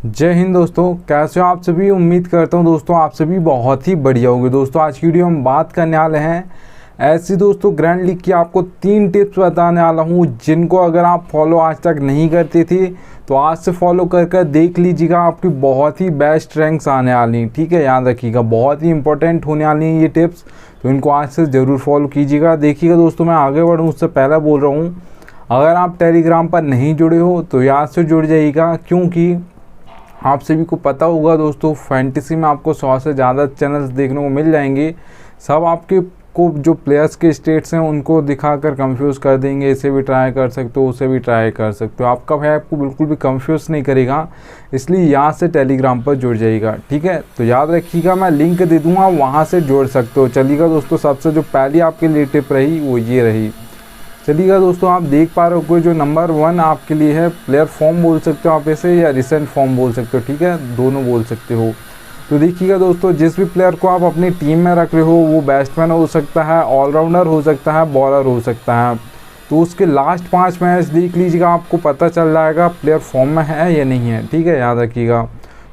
जय हिंद दोस्तों, कैसे हो आप सभी। उम्मीद करता हूं दोस्तों आप सभी बहुत ही बढ़िया होंगे। दोस्तों आज की वीडियो में बात करने वाले हैं ऐसी दोस्तों ग्रैंड लीग की आपको 3 टिप्स बताने वाला हूं, जिनको अगर आप फॉलो आज तक नहीं करते थे तो आज से फॉलो कर देख लीजिएगा। आपकी बहुत ही बेस्ट रैंक्स आने वाली, ठीक है, याद रखिएगा। बहुत ही इंपॉर्टेंट होने वाली हैं ये टिप्स, तो इनको आज से ज़रूर फॉलो कीजिएगा। देखिएगा दोस्तों, मैं आगे बढ़ूँ उससे पहले बोल रहा हूँ, अगर आप टेलीग्राम पर नहीं जुड़े हो तो याद से जुड़ जाइएगा, क्योंकि आप सभी को पता होगा दोस्तों फैंटेसी में आपको 100 से ज़्यादा चैनल्स देखने को मिल जाएंगे। सब आपके को जो प्लेयर्स के स्टेट्स हैं उनको दिखाकर कंफ्यूज कर देंगे, इसे भी ट्राई कर सकते हो, उसे भी ट्राई कर सकते हो। आपका भाई आपको बिल्कुल भी कंफ्यूज नहीं करेगा, इसलिए यहाँ से टेलीग्राम पर जुड़ जाइएगा, ठीक है। तो याद रखिएगा, मैं लिंक दे दूँगा, वहाँ से जोड़ सकते हो। चलिएगा दोस्तों, सबसे जो पहली आपके लिए टिप रही वो ये रही। चलिएगा दोस्तों, आप देख पा रहे हो जो नंबर 1 आपके लिए है, प्लेयर फॉर्म बोल सकते हो आप इसे, या रिसेंट फॉर्म बोल सकते हो, ठीक है, दोनों बोल सकते हो। तो देखिएगा दोस्तों, जिस भी प्लेयर को आप अपनी टीम में रख रहे हो वो बैट्समैन हो सकता है, ऑलराउंडर हो सकता है, बॉलर हो सकता है। तो उसके लास्ट 5 मैच देख लीजिएगा, आपको पता चल जाएगा प्लेयर फॉर्म में है या नहीं है, ठीक है, याद रखिएगा।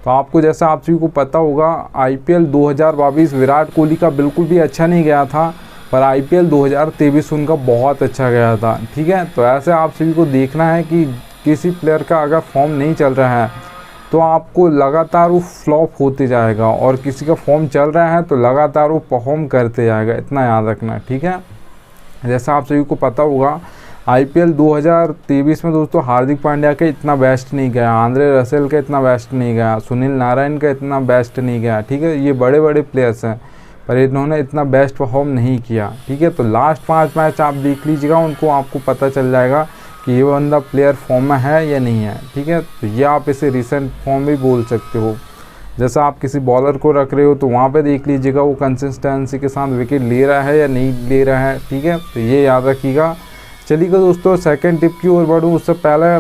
तो आपको जैसा आप सभी को पता होगा, IPL 2022 विराट कोहली का बिल्कुल भी अच्छा नहीं गया था, पर IPL 2023 उनका बहुत अच्छा गया था, ठीक है। तो ऐसे आप सभी को देखना है कि किसी प्लेयर का अगर फॉर्म नहीं चल रहा है तो आपको लगातार वो फ्लॉप होते जाएगा, और किसी का फॉर्म चल रहा है तो लगातार वो परफॉर्म करते जाएगा, इतना याद रखना, ठीक है। जैसा आप सभी को पता होगा, IPL 2023 में दोस्तों हार्दिक पांड्या का इतना बेस्ट नहीं गया, आंद्रे रसेल का इतना बेस्ट नहीं गया, सुनील नारायण का इतना बेस्ट नहीं गया, ठीक है। ये बड़े बड़े प्लेयर्स हैं पर इन्होंने इतना बेस्ट परफॉर्म नहीं किया, ठीक है। तो लास्ट 5 मैच आप देख लीजिएगा, उनको आपको पता चल जाएगा कि ये बंदा प्लेयर फॉर्म में है या नहीं है, ठीक है। तो ये आप इसे रिसेंट फॉर्म भी बोल सकते हो। जैसा आप किसी बॉलर को रख रहे हो तो वहाँ पे देख लीजिएगा वो कंसिस्टेंसी के साथ विकेट ले रहा है या नहीं ले रहा है, ठीक है। तो ये याद रखिएगा। चलिएगा दोस्तों, सेकंड टिप की ओर बढ़ूँ उससे पहले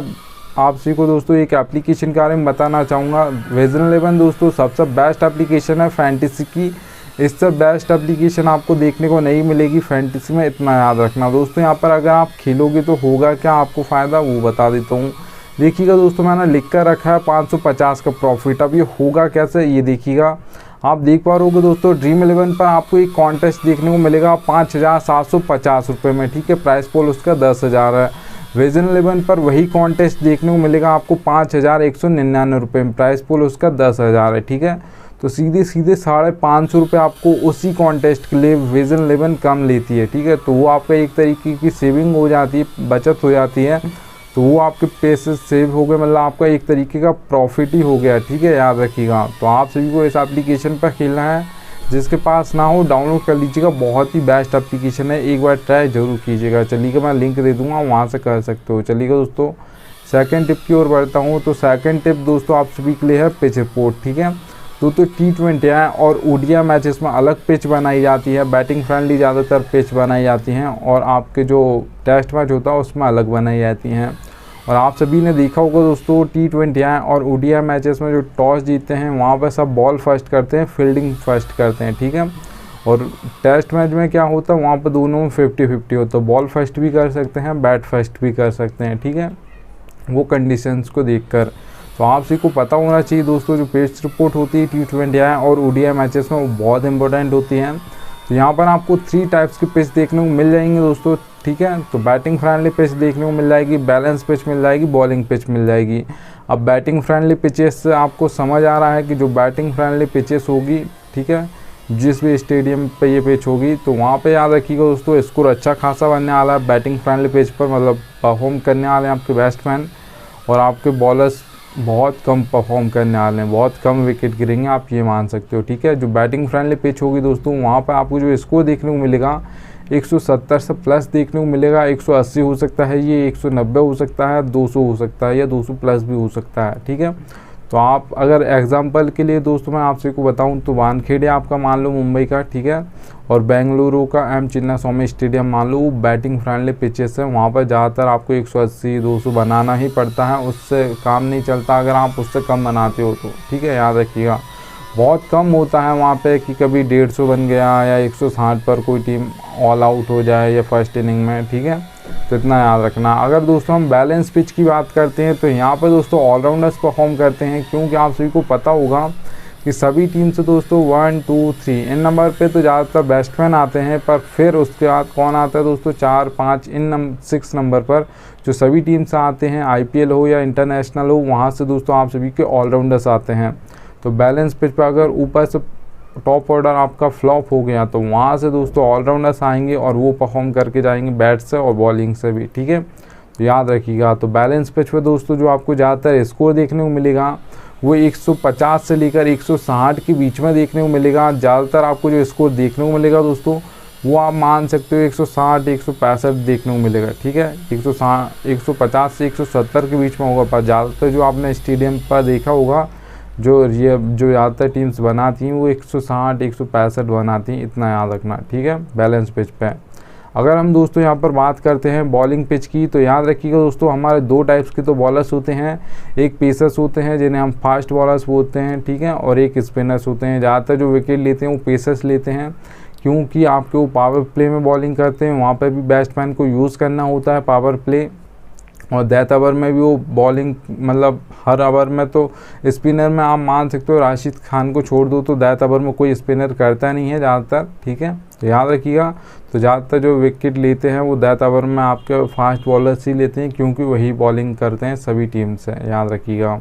आप सभी को दोस्तों एक एप्लीकेशन के बारे में बताना चाहूँगा। विजन 11 दोस्तों सबसे बेस्ट एप्लीकेशन है फैंटेसी की। इससे बेस्ट एप्लीकेशन आपको देखने को नहीं मिलेगी फैंटेसी में, इतना याद रखना दोस्तों। यहाँ पर अगर आप खेलोगे तो होगा क्या आपको फ़ायदा, वो बता देता हूँ। देखिएगा दोस्तों, मैंने लिख कर रखा है 550 का प्रॉफिट। अब ये होगा कैसे, ये देखिएगा। आप देख पा रहे होगे दोस्तों, ड्रीम 11 पर आपको एक कॉन्टेस्ट देखने को मिलेगा 5750 रुपये में, ठीक है। प्राइस पोल उसका 10,000 है। विजन 11 पर वही कॉन्टेस्ट देखने को मिलेगा आपको 5199 रुपये में, प्राइस पोल उसका 10,000 है, ठीक है। तो सीधे 550 रुपये आपको उसी कॉन्टेस्ट के लिए विजन 11 कम लेती है, ठीक है। तो वो आपका एक तरीके की सेविंग हो जाती है, बचत हो जाती है। तो वो आपके पैसे सेव हो गए, मतलब आपका एक तरीके का प्रॉफिट ही हो गया, ठीक है, याद रखिएगा। तो आप सभी को इस एप्लीकेशन पर खेलना है, जिसके पास ना हो डाउनलोड कर लीजिएगा, बहुत ही बेस्ट एप्लीकेशन है, एक बार ट्राई ज़रूर कीजिएगा। चलिएगा, मैं लिंक दे दूँगा, वहाँ से कर सकते हो। चलिएगा दोस्तों, सेकेंड टिप की ओर बढ़ता हूँ। तो सेकेंड टिप दोस्तों आप सभी के लिए है पिच रिपोर्ट, ठीक है। तो T20 है और ODI मैचेस में अलग पिच बनाई जाती है, बैटिंग फ्रेंडली ज़्यादातर पिच बनाई जाती हैं, और आपके जो टेस्ट मैच होता है उसमें अलग बनाई जाती हैं। और आप सभी ने देखा होगा दोस्तों, T20 है और ODI मैचेस में जो टॉस जीतते हैं वहाँ पर सब बॉल फर्स्ट करते हैं, फील्डिंग फर्स्ट करते हैं, ठीक है। और टेस्ट मैच में क्या होता है, वहाँ पर दोनों में 50-50 होता है, बॉल फर्स्ट भी कर सकते हैं, बैट फर्स्ट भी कर सकते हैं, ठीक है, वो कंडीशंस को देखकर। तो आप सभी को पता होना चाहिए दोस्तों, जो पिच रिपोर्ट होती है T20 है और ODI मैचेस में वो बहुत इंपॉर्टेंट होती हैं। तो यहाँ पर आपको 3 टाइप्स की पिच देखने को मिल जाएंगे दोस्तों, ठीक है। तो बैटिंग फ्रेंडली पिच देखने को मिल जाएगी, बैलेंस पिच मिल जाएगी, बॉलिंग पिच मिल जाएगी। अब बैटिंग फ्रेंडली पिचेस से आपको समझ आ रहा है कि जो बैटिंग फ्रेंडली पिचेस होगी, ठीक है, जिस भी स्टेडियम पे ये पिच होगी, तो वहाँ पे याद रखिएगा दोस्तों स्कोर अच्छा खासा बनने वाला है बैटिंग फ्रेंडली पिच पर, मतलब परफॉर्म करने वाले हैं आपके बैट्समैन, और आपके बॉलर्स बहुत कम परफॉर्म करने वाले हैं, बहुत कम विकेट गिरेंगे, आप ये मान सकते हो, ठीक है। जो बैटिंग फ्रेंडली पिच होगी दोस्तों, वहाँ पर आपको जो स्कोर देखने को मिलेगा 170 से प्लस देखने को मिलेगा, 180 हो सकता है, ये 190 हो सकता है, 200 हो सकता है, या 200 प्लस भी हो सकता है, ठीक है। तो आप अगर एग्जांपल के लिए दोस्तों मैं आपसे को बताऊं तो वानखेड़े आपका मान लो मुंबई का, ठीक है, और बेंगलुरु का M चिन्नास्वामी स्टेडियम मान लो, वो बैटिंग फ्रेंडली पिचेस हैं, वहाँ पर ज़्यादातर आपको 180-200 बनाना ही पड़ता है, उससे काम नहीं चलता अगर आप उससे कम बनाते हो तो, ठीक है, याद रखिएगा। बहुत कम होता है वहाँ पे कि कभी 150 बन गया या 160 पर कोई टीम ऑल आउट हो जाए या फर्स्ट इनिंग में, ठीक है। तो इतना याद रखना। अगर दोस्तों हम बैलेंस पिच की बात करते हैं तो यहाँ पर दोस्तों ऑलराउंडर्स परफॉर्म करते हैं, क्योंकि आप सभी को पता होगा कि सभी टीम से दोस्तों 1 2 3 इन नंबर पे तो ज़्यादातर बैट्समैन आते हैं, पर फिर उसके बाद कौन आता है दोस्तों 4 5 6 नंबर पर जो सभी टीम से आते हैं, IPL हो या इंटरनेशनल हो, वहाँ से दोस्तों आप सभी के ऑलराउंडर्स आते हैं। तो बैलेंस पिच पर अगर ऊपर से टॉप ऑर्डर आपका फ्लॉप हो गया तो वहाँ से दोस्तों ऑलराउंडर्स आएंगे और वो परफॉर्म करके जाएंगे बैट से और बॉलिंग से भी, ठीक है, तो याद रखिएगा। तो बैलेंस पिच पे दोस्तों जो आपको ज़्यादातर स्कोर देखने को मिलेगा वो 150 से लेकर 160 के बीच में देखने को मिलेगा। ज़्यादातर आपको जो स्कोर देखने को मिलेगा दोस्तों वो आप मान सकते हो 160 165 देखने को मिलेगा, ठीक है, 150 से 170 के बीच में होगा। पर ज़्यादातर जो आपने स्टेडियम पर देखा होगा जो ज़्यादातर टीम्स बनाती हैं वो 160 165 बनाती हैं, इतना याद रखना, ठीक है, बैलेंस पिच पे। अगर हम दोस्तों यहाँ पर बात करते हैं बॉलिंग पिच की तो याद रखिएगा दोस्तों हमारे 2 टाइप्स के तो बॉलर्स होते हैं, एक पेसर्स होते हैं जिन्हें हम फास्ट बॉलर्स बोलते हैं, ठीक है, और एक स्पिनर्स होते हैं। ज़्यादातर जो विकेट लेते हैं वो पेसर्स लेते हैं, क्योंकि आपके वो पावर प्ले में बॉलिंग करते हैं, वहाँ पर भी बैट्समैन को यूज़ करना होता है पावर प्ले, और डेथ ओवर में भी वो बॉलिंग मतलब हर ओवर में तो स्पिनर में आप मान सकते हो राशिद खान को छोड़ दो तो डेथ ओवर में कोई स्पिनर करता नहीं है ज़्यादातर, ठीक है, तो याद रखिएगा। तो ज़्यादातर जो विकेट लेते हैं वो डेथ ओवर में आपके फास्ट बॉलर्स ही लेते हैं, क्योंकि वही बॉलिंग करते हैं सभी टीम से, याद रखिएगा।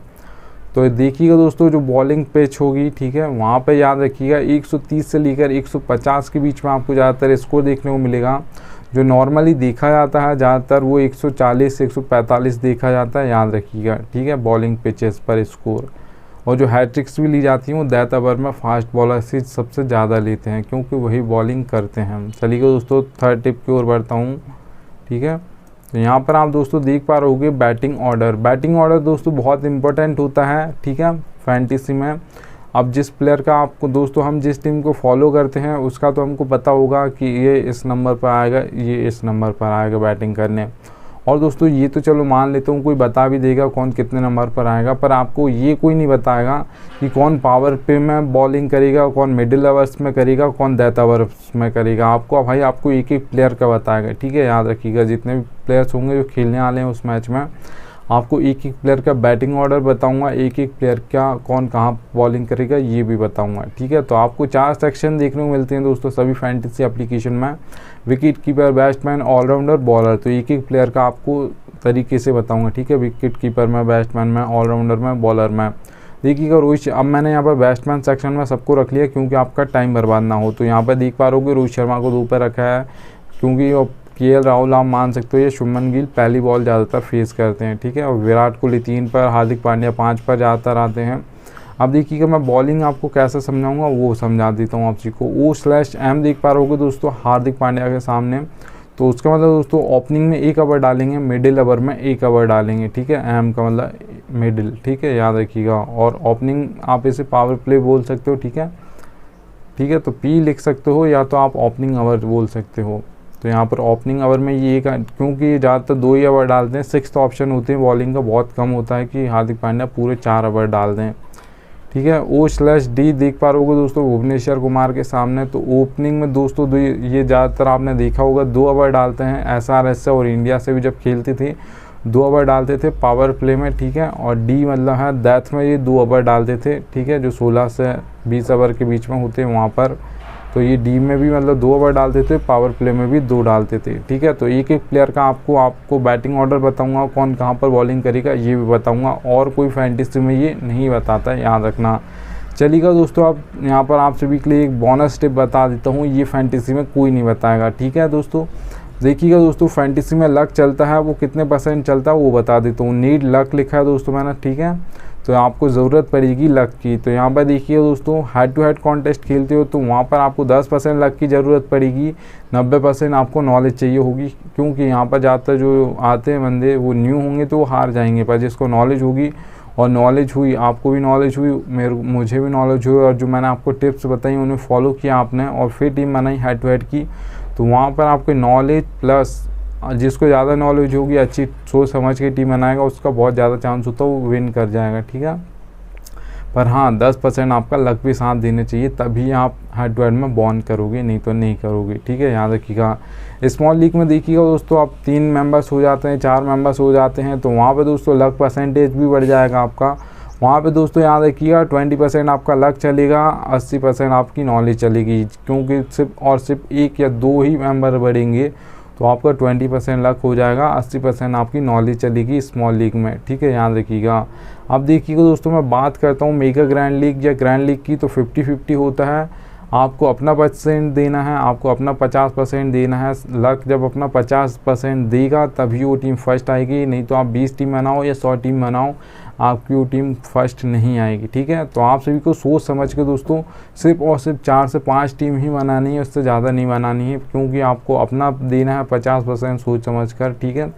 तो देखिएगा दोस्तों जो बॉलिंग पिच होगी, ठीक है, वहाँ पे याद रखिएगा 130 से लेकर 150 के बीच में आपको ज़्यादातर स्कोर देखने को मिलेगा। जो नॉर्मली देखा जाता है ज़्यादातर वो 140 से 145 देखा जाता है, याद रखिएगा, ठीक है, बॉलिंग पिचेस पर स्कोर। और जो हैट्रिक्स भी ली जाती हैं वो डेथ ओवर में फास्ट बॉलर से सबसे ज़्यादा लेते हैं, क्योंकि वही बॉलिंग करते हैं। चलिए दोस्तों थर्ड टिप की ओर बढ़ता हूँ, ठीक है। तो यहाँ पर आप दोस्तों देख पा रहे होंगे बैटिंग ऑर्डर। बैटिंग ऑर्डर दोस्तों बहुत इंपॉर्टेंट होता है, ठीक है, फैंटेसी में। अब जिस प्लेयर का आपको दोस्तों हम जिस टीम को फॉलो करते हैं उसका तो हमको पता होगा कि ये इस नंबर पर आएगा, ये इस नंबर पर आएगा बैटिंग करने। और दोस्तों ये तो चलो मान लेता हूँ कोई बता भी देगा कौन कितने नंबर पर आएगा, पर आपको ये कोई नहीं बताएगा कि कौन पावर पे में बॉलिंग करेगा, कौन मिडिल ओवर्स में करेगा, कौन डेथ ओवर्स में करेगा। आपको एक एक प्लेयर का बताएगा, ठीक है, याद रखिएगा। जितने भी प्लेयर्स होंगे जो खेलने वाले हैं उस मैच में आपको एक एक प्लेयर का बैटिंग ऑर्डर बताऊंगा, एक एक प्लेयर का कौन कहाँ बॉलिंग करेगा ये भी बताऊंगा, ठीक है। तो आपको 4 सेक्शन देखने को मिलते हैं दोस्तों सभी फैंटेसी एप्लीकेशन में, wicket keeper, batsman, allrounder, bowler. तो एक एक प्लेयर का आपको तरीके से बताऊंगा, ठीक है, विकेट कीपर में, बैट्समैन में, ऑलराउंडर में, बॉलर में। देखिएगा रोहित, अब मैंने यहाँ पर बैट्समैन सेक्शन में सबको रख लिया क्योंकि आपका टाइम बर्बाद ना हो। तो यहाँ पर देख पा रहे हो रोहित शर्मा को 2 पर रखा है, क्योंकि KL राहुल आप मान सकते हो, ये शुभमन गिल पहली बॉल ज़्यादातर फेस करते हैं, ठीक है, और विराट कोहली 3 पर, हार्दिक पांड्या 5 पर ज़्यादातर आते हैं। अब देखिएगा मैं बॉलिंग आपको कैसे समझाऊंगा वो समझा देता हूँ आप जी को। O/M देख पा रहे होगे दोस्तों हार्दिक पांड्या के सामने, तो उसका मतलब दोस्तों ओपनिंग में 1 ओवर डालेंगे, मिडिल ओवर में 1 ओवर डालेंगे, ठीक है, M का मतलब मिडिल, ठीक है, याद रखिएगा। और ओपनिंग आप इसे पावर प्ले बोल सकते हो, ठीक है, तो P लिख सकते हो या तो आप ओपनिंग ओवर बोल सकते हो। तो यहाँ पर ओपनिंग ओवर में ये क्योंकि ये ज़्यादातर 2 ही ओवर डालते हैं, 6th ऑप्शन होते हैं बॉलिंग का, बहुत कम होता है कि हार्दिक पांड्या पूरे 4 ओवर डाल दें, ठीक है। O/D देख पा रहे होगे दोस्तों भुवनेश्वर कुमार के सामने। तो ओपनिंग में दोस्तों ये ज़्यादातर आपने देखा होगा 2 ओवर डालते हैं, SRH से और इंडिया से भी जब खेलते थे 2 ओवर डालते थे पावर प्ले में, ठीक है। और D मतलब है डेथ में ये 2 ओवर डालते थे, ठीक है, जो 16 से 20 ओवर के बीच में होते हैं वहाँ पर। तो ये D में भी मतलब 2 ओवर डालते थे, पावर प्ले में भी 2 डालते थे, ठीक है। तो एक एक प्लेयर का आपको बैटिंग ऑर्डर बताऊंगा, कौन कहाँ पर बॉलिंग करेगा ये भी बताऊंगा, और कोई फैंटेसी में ये नहीं बताता है, याद रखना। चलिएगा दोस्तों, अब यहाँ पर आप सभी के लिए एक बोनस टिप बता देता हूँ, ये फैंटेसी में कोई नहीं बताएगा, ठीक है दोस्तों। देखिएगा दोस्तों फैंटेसी में लक चलता है, वो कितने % चलता है वो बता देता हूँ। नीड लक लिखा है दोस्तों मैंने, ठीक है, तो आपको ज़रूरत पड़ेगी लक की। तो यहाँ पर देखिए दोस्तों हेड टू हेड कॉन्टेस्ट खेलते हो तो वहाँ पर आपको 10% लक की ज़रूरत पड़ेगी, 90% आपको नॉलेज चाहिए होगी, क्योंकि यहाँ पर ज़्यादातर जो आते हैं बंदे वो न्यू होंगे तो वो हार जाएंगे, पर जिसको नॉलेज होगी और नॉलेज हुई, आपको भी नॉलेज हुई, मुझे भी नॉलेज हुई, और जो मैंने आपको टिप्स बताई उन्हें फॉलो किया आपने और फिर टीम बनाई हेड टू हेड की, तो वहाँ पर आपको नॉलेज प्लस जिसको ज़्यादा नॉलेज होगी, अच्छी सोच समझ के टीम बनाएगा, उसका बहुत ज़्यादा चांस होता है वो विन कर जाएगा, ठीक है। पर हाँ 10% आपका लक भी साथ देने चाहिए, तभी आप हेड टू हेड में बॉन करोगे, नहीं तो नहीं करोगे। ठीक है, याद रखिएगा। स्मॉल लीग में देखिएगा दोस्तों, आप 3 मेंबर्स हो जाते हैं, 4 मेंबर्स हो जाते हैं, तो वहाँ पे दोस्तों लक परसेंटेज भी बढ़ जाएगा आपका। वहाँ पे दोस्तों याद रखिएगा 20% आपका लक चलेगा, 80% आपकी नॉलेज चलेगी, क्योंकि सिर्फ 1 या 2 ही मेंबर बढ़ेंगे, तो आपका 20% लक हो जाएगा, 80% आपकी नॉलेज चलेगी स्मॉल लीग में। ठीक है, याद रखिएगा। अब देखिएगा दोस्तों, मैं बात करता हूँ मेगा ग्रैंड लीग या ग्रैंड लीग की, तो 50-50 होता है। आपको अपना % देना है, आपको अपना 50% देना है। लक जब अपना 50% देगा तभी वो टीम फर्स्ट आएगी, नहीं तो आप 20 टीम बनाओ या 100 टीम बनाओ, आपकी वो टीम फर्स्ट नहीं आएगी। ठीक है, तो आप सभी को सोच समझ के दोस्तों सिर्फ और सिर्फ 4 से 5 टीम ही बनानी है, उससे ज़्यादा नहीं बनानी है, क्योंकि आपको अपना देना है 50% सोच समझ कर। ठीक है,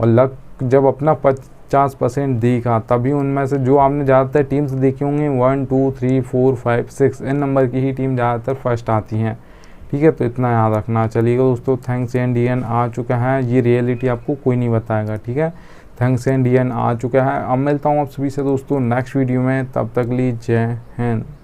और लक जब अपना 50% देगा तभी उनमें से जो आपने ज़्यादातर टीम्स देखी होंगी 1 2 3 4 5 6 इन नंबर की ही टीम ज़्यादातर फर्स्ट आती हैं। ठीक है, तो इतना याद रखना। चलिएगा दोस्तों, थैंक्स एंड DN आ चुका है, ये रियलिटी आपको कोई नहीं बताएगा। ठीक है, थैंक्स एंड DN आ चुका है। अब मिलता हूँ आप सभी से दोस्तों नेक्स्ट वीडियो में, तब तक लीजिए जय हिंद।